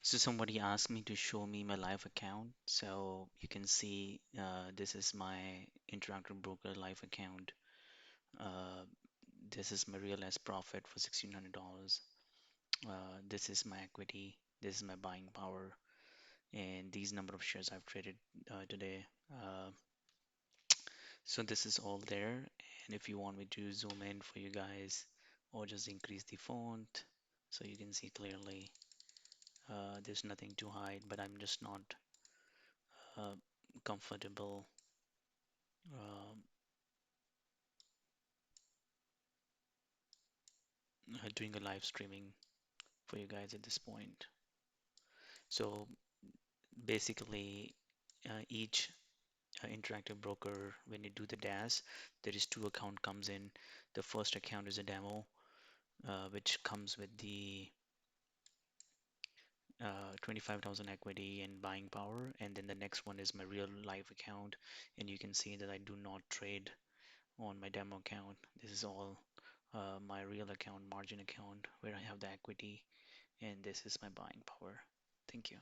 So somebody asked me to show me my live account. So you can see this is my Interactive Broker live account. Uh, this is my realized profit for $1,600. This is my equity. This is my buying power. And these number of shares I've traded today. So this is all there. And if you want me to zoom in for you guys or just increase the font so you can see clearly, there's nothing to hide, but I'm just not uh, comfortable um, doing a live streaming for you guys at this point. So basically, each interactive broker, when you do the DAS, there is two account comes in. The first account is a demo, which comes with the 25,000 equity and buying power, and then the next one is my real life account, and you can see that I do not trade on my demo account. This is all my real account, margin account, where I have the equity, and this is my buying power. Thank you.